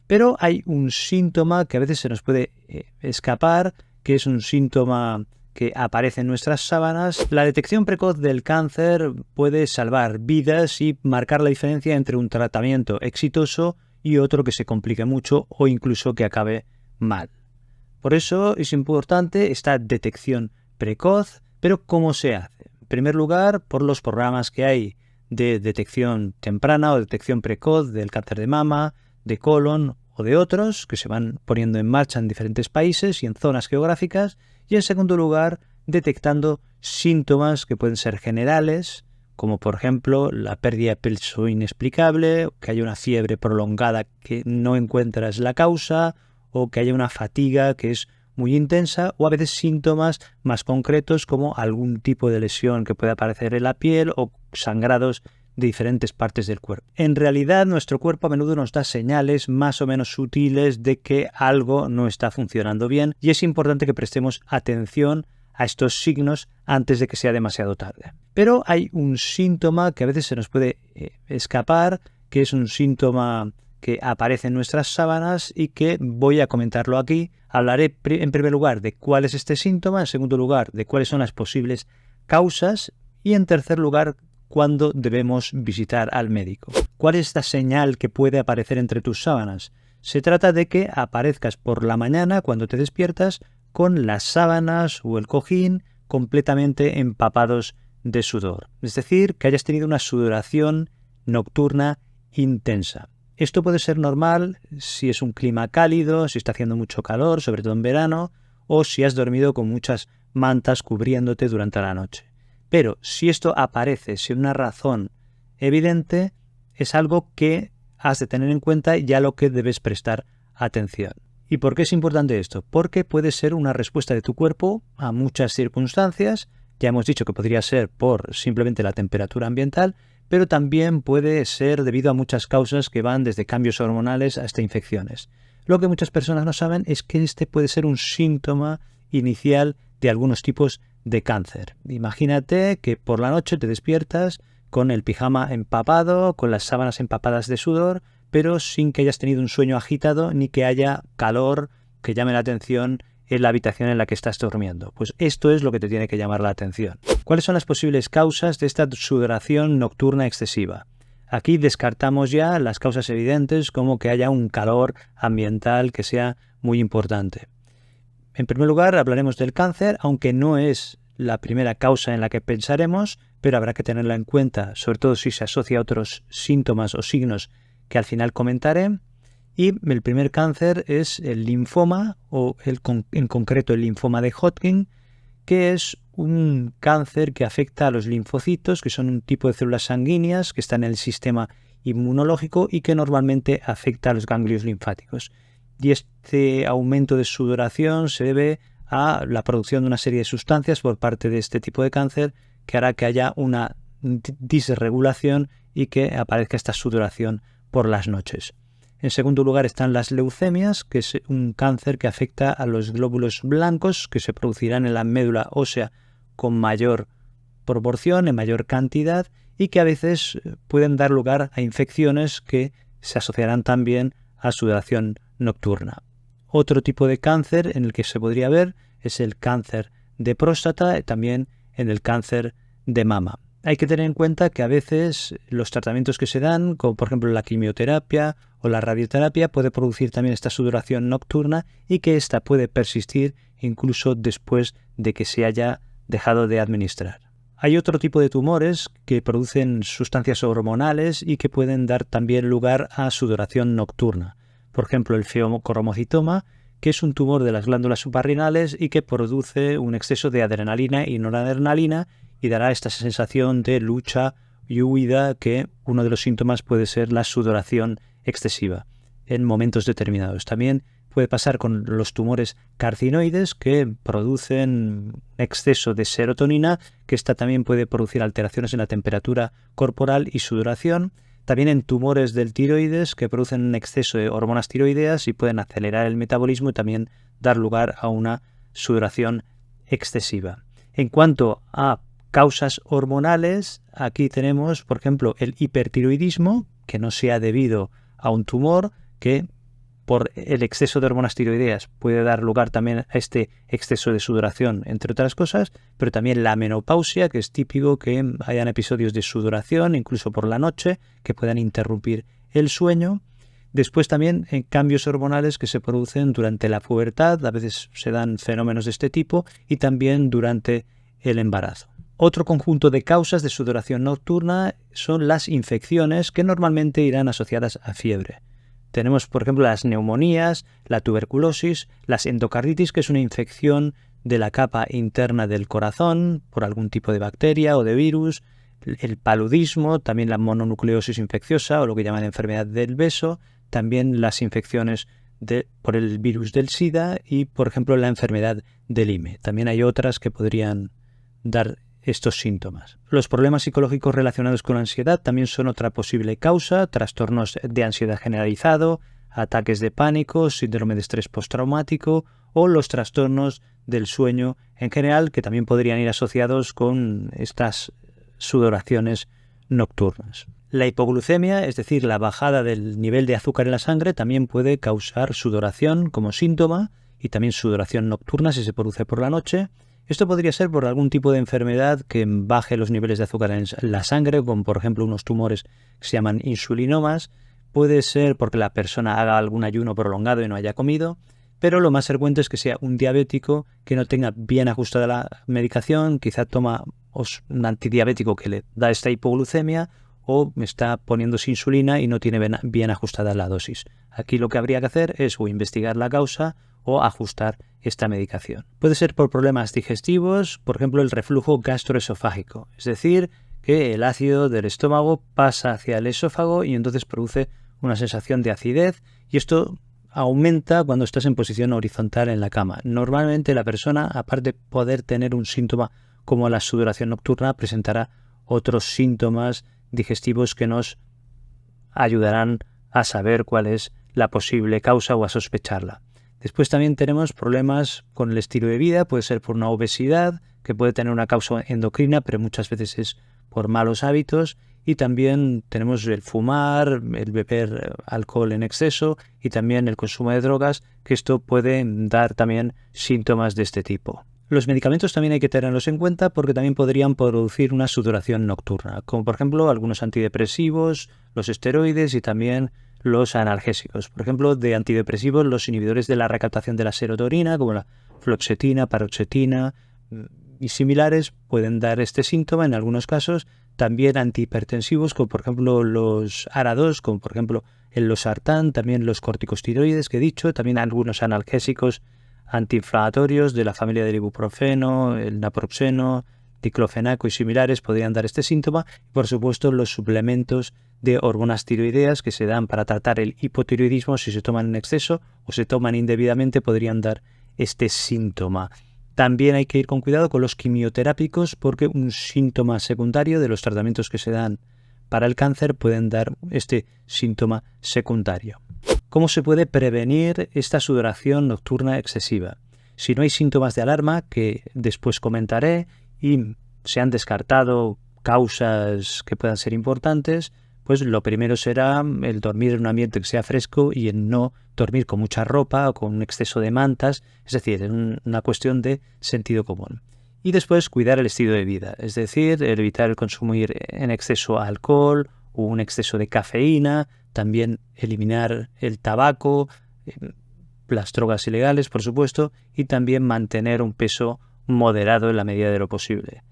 Pero hay un síntoma que a veces se nos puede escapar, que es un síntoma que aparece en nuestras sábanas. La detección precoz del cáncer puede salvar vidas y marcar la diferencia entre un tratamiento exitoso y otro que se complique mucho o incluso que acabe mal. Por eso es importante esta detección precoz, pero ¿cómo se hace? En primer lugar, por los programas que hay de detección temprana o detección precoz del cáncer de mama, de colon o de otros que se van poniendo en marcha en diferentes países y en zonas geográficas. Y en segundo lugar, detectando síntomas que pueden ser generales, como por ejemplo la pérdida de peso inexplicable, que haya una fiebre prolongada que no encuentras la causa, o que haya una fatiga que es muy intensa, o a veces síntomas más concretos como algún tipo de lesión que puede aparecer en la piel o sangrados de diferentes partes del cuerpo. En realidad, nuestro cuerpo a menudo nos da señales más o menos sutiles de que algo no está funcionando bien y es importante que prestemos atención a estos signos antes de que sea demasiado tarde. Pero hay un síntoma que a veces se nos puede escapar, que es un síntoma que aparece en nuestras sábanas y que voy a comentarlo aquí. Hablaré en primer lugar de cuál es este síntoma, en segundo lugar de cuáles son las posibles causas y en tercer lugar cuándo debemos visitar al médico. ¿Cuál es esta señal que puede aparecer entre tus sábanas? Se trata de que aparezcas por la mañana cuando te despiertas con las sábanas o el cojín completamente empapados de sudor. Es decir, que hayas tenido una sudoración nocturna intensa. Esto puede ser normal si es un clima cálido, si está haciendo mucho calor, sobre todo en verano, o si has dormido con muchas mantas cubriéndote durante la noche. Pero si esto aparece sin una razón evidente, es algo que has de tener en cuenta y a lo que debes prestar atención. ¿Y por qué es importante esto? Porque puede ser una respuesta de tu cuerpo a muchas circunstancias. Ya hemos dicho que podría ser por simplemente la temperatura ambiental, pero también puede ser debido a muchas causas que van desde cambios hormonales hasta infecciones. Lo que muchas personas no saben es que este puede ser un síntoma inicial de algunos tipos de cáncer. Imagínate que por la noche te despiertas con el pijama empapado, con las sábanas empapadas de sudor, pero sin que hayas tenido un sueño agitado ni que haya calor que llame la atención en la habitación en la que estás durmiendo. Pues esto es lo que te tiene que llamar la atención. ¿Cuáles son las posibles causas de esta sudoración nocturna excesiva? Aquí descartamos ya las causas evidentes como que haya un calor ambiental que sea muy importante. En primer lugar, hablaremos del cáncer, aunque no es la primera causa en la que pensaremos, pero habrá que tenerla en cuenta, sobre todo si se asocia a otros síntomas o signos que al final comentaré. Y el primer cáncer es el linfoma, o en concreto el linfoma de Hodgkin, que es un cáncer que afecta a los linfocitos, que son un tipo de células sanguíneas que están en el sistema inmunológico y que normalmente afecta a los ganglios linfáticos. Y este aumento de sudoración se debe a la producción de una serie de sustancias por parte de este tipo de cáncer que hará que haya una disregulación y que aparezca esta sudoración por las noches. En segundo lugar están las leucemias, que es un cáncer que afecta a los glóbulos blancos que se producirán en la médula ósea con mayor proporción, en mayor cantidad y que a veces pueden dar lugar a infecciones que se asociarán también a sudoración nocturna. Otro tipo de cáncer en el que se podría ver es el cáncer de próstata y también en el cáncer de mama. Hay que tener en cuenta que a veces los tratamientos que se dan, como por ejemplo la quimioterapia o la radioterapia, puede producir también esta sudoración nocturna y que ésta puede persistir incluso después de que se haya dejado de administrar. Hay otro tipo de tumores que producen sustancias hormonales y que pueden dar también lugar a sudoración nocturna. Por ejemplo, el feocoromocitoma, que es un tumor de las glándulas suprarrenales y que produce un exceso de adrenalina y noradrenalina y dará esta sensación de lucha y huida, que uno de los síntomas puede ser la sudoración excesiva en momentos determinados. También puede pasar con los tumores carcinoides que producen exceso de serotonina, que esta también puede producir alteraciones en la temperatura corporal y sudoración. También en tumores del tiroides que producen un exceso de hormonas tiroideas y pueden acelerar el metabolismo y también dar lugar a una sudoración excesiva. En cuanto a causas hormonales, aquí tenemos, por ejemplo, el hipertiroidismo, que no sea debido a un tumor, que por el exceso de hormonas tiroideas puede dar lugar también a este exceso de sudoración, entre otras cosas, pero también la menopausia, que es típico que hayan episodios de sudoración, incluso por la noche, que puedan interrumpir el sueño. Después también cambios hormonales que se producen durante la pubertad, a veces se dan fenómenos de este tipo, y también durante el embarazo. Otro conjunto de causas de sudoración nocturna son las infecciones, que normalmente irán asociadas a fiebre. Tenemos, por ejemplo, las neumonías, la tuberculosis, las endocarditis, que es una infección de la capa interna del corazón por algún tipo de bacteria o de virus, el paludismo, también la mononucleosis infecciosa o lo que llaman enfermedad del beso, también las infecciones por el virus del SIDA y, por ejemplo, la enfermedad del IME. También hay otras que podrían dar estos síntomas. Los problemas psicológicos relacionados con la ansiedad también son otra posible causa, trastornos de ansiedad generalizado, ataques de pánico, síndrome de estrés postraumático o los trastornos del sueño en general, que también podrían ir asociados con estas sudoraciones nocturnas. La hipoglucemia, es decir, la bajada del nivel de azúcar en la sangre, también puede causar sudoración como síntoma y también sudoración nocturna si se produce por la noche. Esto podría ser por algún tipo de enfermedad que baje los niveles de azúcar en la sangre, como por ejemplo unos tumores que se llaman insulinomas. Puede ser porque la persona haga algún ayuno prolongado y no haya comido, pero lo más frecuente es que sea un diabético que no tenga bien ajustada la medicación, quizá toma un antidiabético que le da esta hipoglucemia o está poniéndose insulina y no tiene bien ajustada la dosis. Aquí lo que habría que hacer es o investigar la causa o ajustar esta medicación. Puede ser por problemas digestivos, por ejemplo el reflujo gastroesofágico, es decir, que el ácido del estómago pasa hacia el esófago y entonces produce una sensación de acidez y esto aumenta cuando estás en posición horizontal en la cama. Normalmente la persona, aparte de poder tener un síntoma como la sudoración nocturna, presentará otros síntomas digestivos que nos ayudarán a saber cuál es la posible causa o a sospecharla. Después también tenemos problemas con el estilo de vida, puede ser por una obesidad, que puede tener una causa endocrina, pero muchas veces es por malos hábitos, y también tenemos el fumar, el beber alcohol en exceso y también el consumo de drogas, que esto puede dar también síntomas de este tipo. Los medicamentos también hay que tenerlos en cuenta porque también podrían producir una sudoración nocturna, como por ejemplo algunos antidepresivos, los esteroides y también los analgésicos. Por ejemplo, de antidepresivos, los inhibidores de la recaptación de la serotonina, como la fluoxetina, paroxetina y similares, pueden dar este síntoma en algunos casos. También antihipertensivos, como por ejemplo los ARA2, como por ejemplo el losartán, también los corticosteroides que he dicho, también algunos analgésicos antiinflamatorios de la familia del ibuprofeno, el naproxeno, diclofenaco y similares podrían dar este síntoma. Y por supuesto los suplementos de hormonas tiroideas que se dan para tratar el hipotiroidismo, si se toman en exceso o se toman indebidamente, podrían dar este síntoma. También hay que ir con cuidado con los quimioterápicos porque un síntoma secundario de los tratamientos que se dan para el cáncer pueden dar este síntoma secundario. ¿Cómo se puede prevenir esta sudoración nocturna excesiva? Si no hay síntomas de alarma, que después comentaré, y se han descartado causas que puedan ser importantes, pues lo primero será el dormir en un ambiente que sea fresco y el no dormir con mucha ropa o con un exceso de mantas, es decir, es una cuestión de sentido común. Y después cuidar el estilo de vida, es decir, evitar el consumir en exceso alcohol o un exceso de cafeína, también eliminar el tabaco, las drogas ilegales, por supuesto, y también mantener un peso moderado en la medida de lo posible.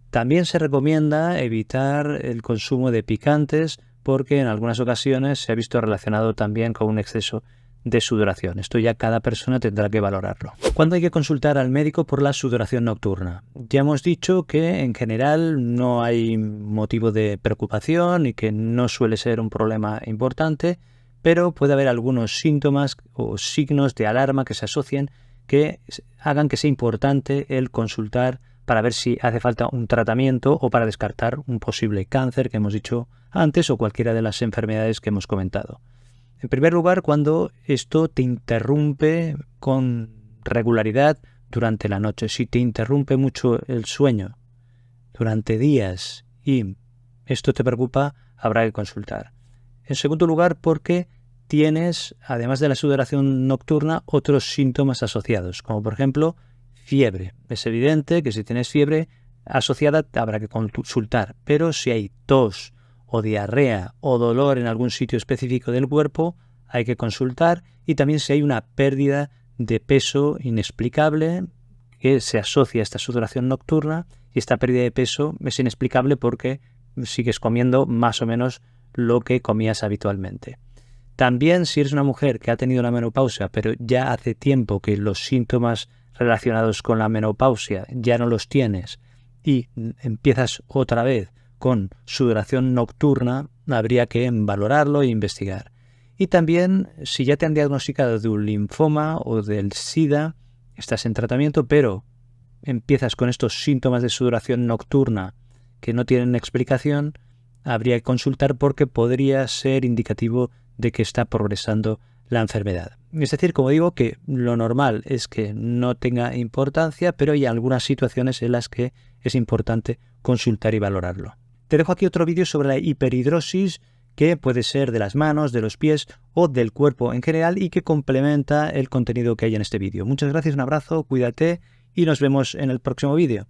También se recomienda evitar el consumo de picantes porque en algunas ocasiones se ha visto relacionado también con un exceso de sudoración. Esto ya cada persona tendrá que valorarlo. ¿Cuándo hay que consultar al médico por la sudoración nocturna? Ya hemos dicho que en general no hay motivo de preocupación y que no suele ser un problema importante, pero puede haber algunos síntomas o signos de alarma que se asocien que hagan que sea importante el consultar para ver si hace falta un tratamiento o para descartar un posible cáncer que hemos dicho antes o cualquiera de las enfermedades que hemos comentado. En primer lugar, cuando esto te interrumpe con regularidad durante la noche, si te interrumpe mucho el sueño durante días y esto te preocupa, habrá que consultar. En segundo lugar, porque tienes, además de la sudoración nocturna, otros síntomas asociados, como por ejemplo fiebre. Es evidente que si tienes fiebre asociada habrá que consultar, pero si hay tos o diarrea o dolor en algún sitio específico del cuerpo, hay que consultar, y también si hay una pérdida de peso inexplicable que se asocia a esta sudoración nocturna, y esta pérdida de peso es inexplicable porque sigues comiendo más o menos lo que comías habitualmente. También si eres una mujer que ha tenido la menopausia, pero ya hace tiempo que los síntomas relacionados con la menopausia ya no los tienes y empiezas otra vez con sudoración nocturna, habría que valorarlo e investigar. Y también si ya te han diagnosticado de un linfoma o del SIDA, estás en tratamiento, pero empiezas con estos síntomas de sudoración nocturna que no tienen explicación, habría que consultar porque podría ser indicativo de que está progresando la enfermedad. Es decir, como digo, que lo normal es que no tenga importancia, pero hay algunas situaciones en las que es importante consultar y valorarlo. Te dejo aquí otro vídeo sobre la hiperhidrosis, que puede ser de las manos, de los pies o del cuerpo en general, y que complementa el contenido que hay en este vídeo. Muchas gracias, un abrazo, cuídate y nos vemos en el próximo vídeo.